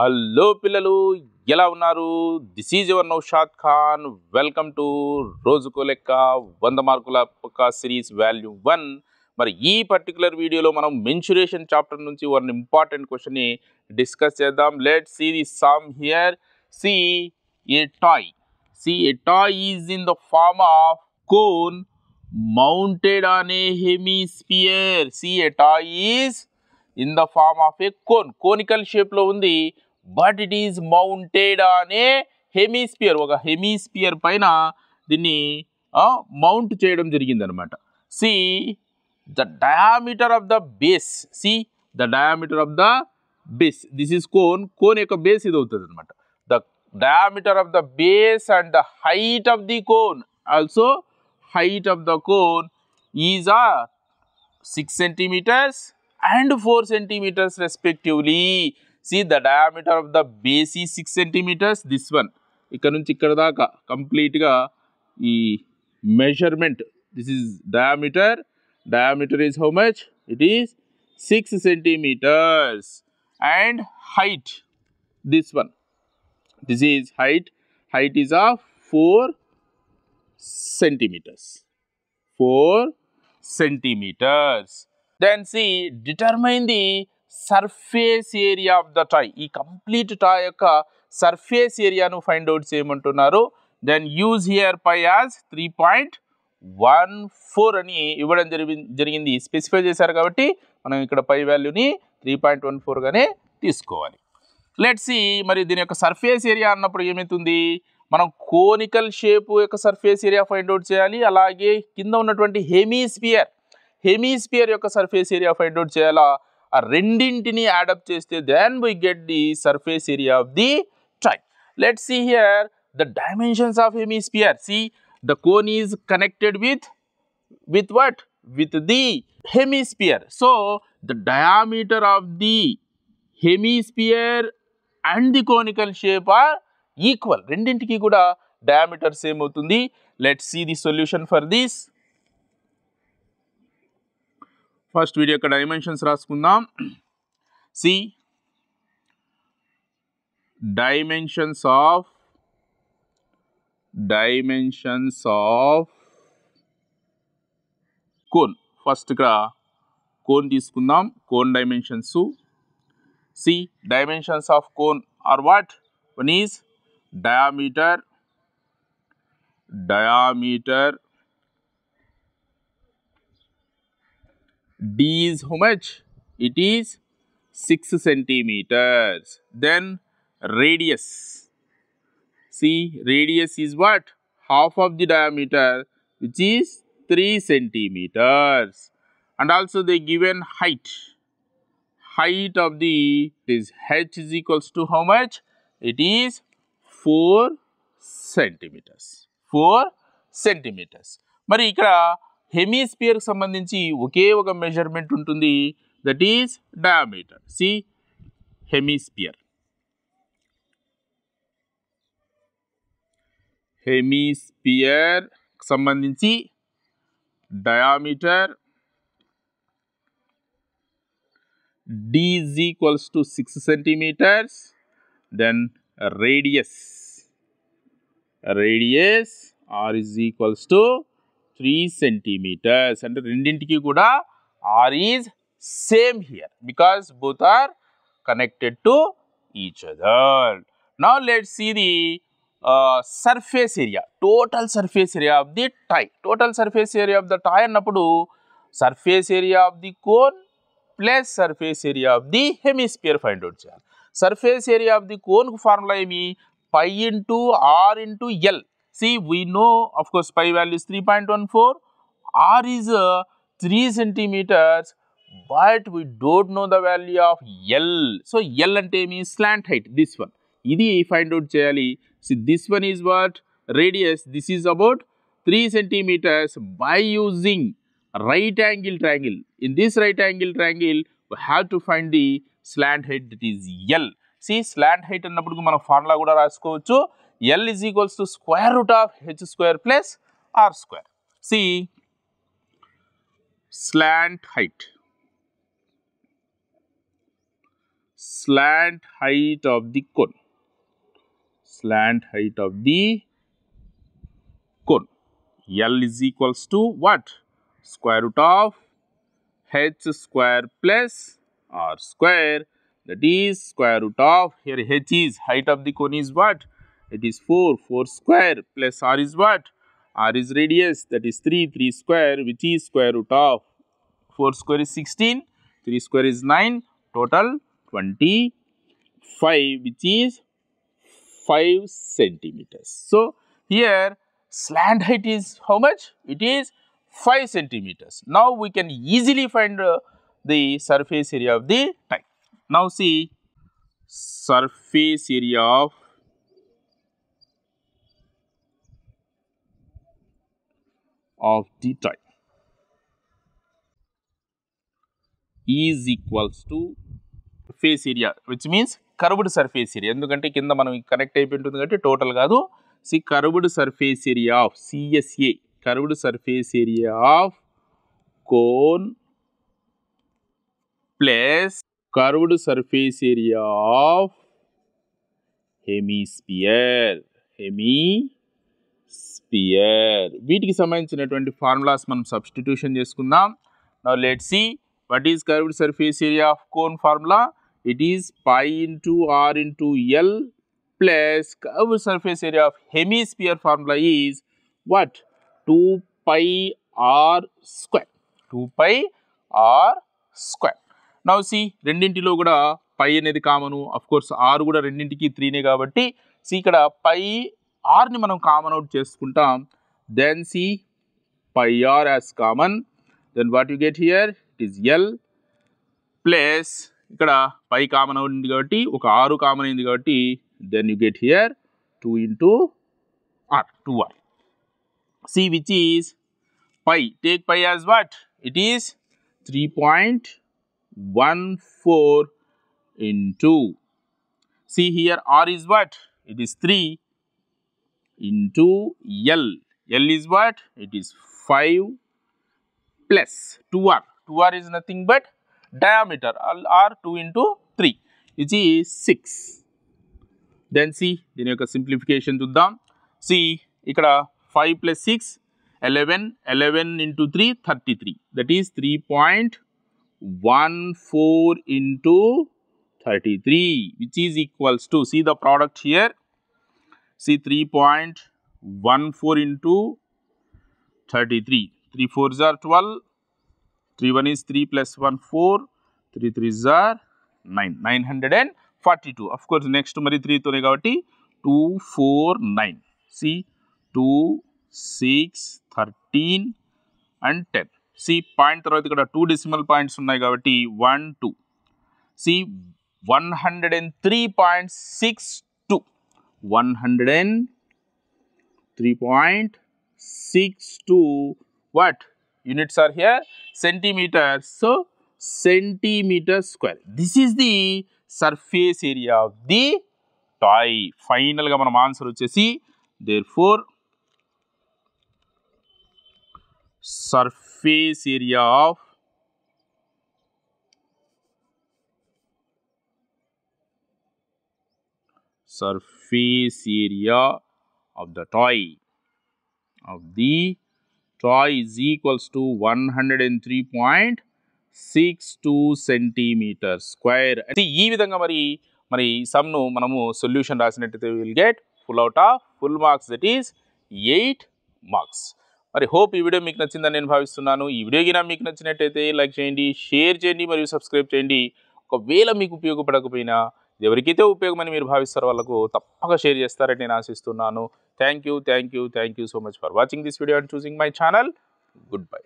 Hello పిల్లలు ఎలా ఉన్నారు? This is your Naushad Khan. Welcome to రోజుకో లెక్క 100 మార్కుల పక్కా సిరీస్ వాల్యూ 1. మరి ఈ పర్టికులర్ వీడియోలో మనం మెన్సురేషన్ చాప్టర్ నుంచి వన్ ఇంపార్టెంట్ క్వశ్చన్ని డిస్కస్ చేద్దాం. Let's see the sum here. See a toy. See, a toy is in the form of cone mounted on a hemisphere. See, a toy is in the form of a cone. Conical shape లో ఉంది. But it is mounted on a hemisphere. ఒక hemisphere పైన దీన్ని mount చేయడం జరిగింది అనమాట. See, the diameter of the base. See, the diameter of the base. This is cone. Cone యొక్క base ఇది అవుతుంది అనమాట. The diameter of the base and the height of the cone, also height of the cone is 6 centimeters and 4 centimeters respectively. See, the diameter of the base is 6 centimeters. This one ikkada nunchi ikkada daaka complete ga ee measurement, this is diameter. Diameter is how much? It is 6 centimeters. And height, this one, this is height. Height is of 4 centimeters. 4 centimeters. Then see, determine the surface area of the toy. ఈ complete toy యొక్క surface area ను find out చేయమంటున్నారు. Then use here pi as 3.14 అని ఇవ్వడం జరిగింది. Specify చేశారు కాబట్టి మనం ఇక్కడ పై వాల్యూని 3.14 గానే తీసుకోవాలి. లెట్స్ సి, మరి దీని యొక్క సర్ఫేస్ ఏరియా అన్నప్పుడు ఏమవుతుంది? మనం కోనికల్ షేప్ యొక్క సర్ఫేస్ ఏరియా ఫైండ్ అవుట్ చేయాలి. అలాగే కింద ఉన్నటువంటి హెమీస్పియర్ యొక్క సర్ఫేస్ ఏరియా ఫైండ్ అవుట్ చేయాలా. ఆ రెండింటిని యాడప్ చేస్తే then we get the surface area of the try. Let's see here the dimensions of hemisphere. See, the cone is connected with what? With the hemisphere. So the diameter of the hemisphere and the conical shape are equal. రెండింటికి కూడా diameter same అవుతుంది. Let's see the solution for this. First video యొక్క dimensions రాసుకుందాం. See, dimensions of cone. First ఇక్కడ cone తీసుకుందాం. Cone dimensions. See, dimensions of cone are what? One is diameter. D is how much? It is 6 centimeters. Then radius. See, radius is what? Half of the diameter, which is 3 centimeters. And also they given height. Height of the is h is equals to how much? It is 4 centimeters. 4 centimeters. మరి ఇక్కడ hemisphere కి సంబంధించి ఒకే ఒక measurement ఉంటుంది. That is diameter. See, hemisphere కి సంబంధించి diameter D is equals to 6 centimeters. Then radius R is equals to 3 centimeters. And రెండింటికి కూడా R is same here because both are connected to each other. Now let's see the surface area. Total surface area of the toy. Total surface area of the toy అన్నప్పుడు surface area of the cone plus surface area of the hemisphere find out చేయాలి. Surface area of the కోన్కు formula ఏమి? Pi into r into l. See, we know of course pi values 3.14, r is 3 centimeters, but we don't know the value of l. So l అంటే ఏమి? Slant height. This one, ఇది find out చేయాలి. See, this one is what? Radius. This is about 3 centimeters by using right angle triangle. In this right angle triangle, we have to find the slant height, that is L. See, slant height అన్నప్పుడు మనం formula కూడా రాసుకోవచ్చు. L is equals to square root of h square plus r square. See, slant height slant height of the cone. Slant height of the cone. L is equals to what? Square root of h square plus r square. That is square root of, here h is height of the cone is what? It is 4. 4 square plus r is what? R is radius, that is 3. 3 square, which is square root of 4 square is 16. 3 square is 9. Total 25, which is 5 centimeters. So here slant height is how much? It is 5 centimeters. Now we can easily find the surface area of the tile. Now see surface area of the tile is equals to face area, which means curved surface area. ఎందుకంటే కింద మనం connect అయిపోయి ఉంటుంది కాబట్టి total కాదు. See curved surface area of CSA, curved surface area of cone plus curved surface area of hemisphere. వీటికి సంబంధించినటువంటి formulas మనం సబ్స్టిట్యూషన్ చేసుకుందాం. Now let's see what is curved surface area of cone formula. It is pi into r into L plus curved surface area of hemisphere formula is what? 2 pi r square. 2 pi r square. Now see రెండింటిలో కూడా pi అనేది common, of course r కూడా రెండింటికి 3 నే కాబట్టి see ఇక్కడ pi r ని మనం కామన్ అవుట్ చేసుకుంటాం. then see pi r as common, then what you get here? It is L plus ఇక్కడ పై కామన్ అవుతుంది కాబట్టి ఒక 6 కామన్ అయింది కాబట్టి then you get here 2 into r, 2r. See which is pi, take pi as what? It is 3.14 into, see here r is what? It is 3 into L. L is what? It is 5 plus 2r. 2r is nothing but diameter, r 2 into 3, which is 6. Then see దీని యొక్క simplification చూద్దాం. see ఇక్కడ 5 plus 6 11, 11 into 3 33, that is 3.14 into 33, which is equals to, see the product here, see 3.14 into 33, 3 4s are 12, 3 1 is 3 plus 1 4, 3 3s are 9, 942. Of course next మరి 3 తోనే కాబట్టి 249. see 2 6 13 and 10. see point తర్వాత ఇక్కడ 2 decimal points ఉన్నాయి కాబట్టి 1 2. see 103.62, 103.62 what units are here? Centimeters. So centimeter square. This is the surface area of the toy. Final గా మనం answer వచ్చేసి therefore surface area of the toy is equals to 103.62 centimeters square. ఈ విధంగా మరి some ను మనము solution రాసినట్లయితే we will get full marks, that is 8 marks. మరి hope ఈ వీడియో మీకు నచ్చిందని నేను భావిస్తున్నాను. ఈ వీడియో గిన మీకు నచ్చినట్లయితే లైక్ చేయండి, షేర్ చేయండి మరియు సబ్స్క్రైబ్ చేయండి. ఒకవేళ మీకు ఉపయోగపడకపోయినా ఎవరికైతే ఉపయోగమని మీరు భావిస్తారో వాళ్ళకు తప్పక షేర్ చేస్తారని నేను ఆశిస్తున్నాను. Thank you so much for watching this video and choosing my channel. Good bye.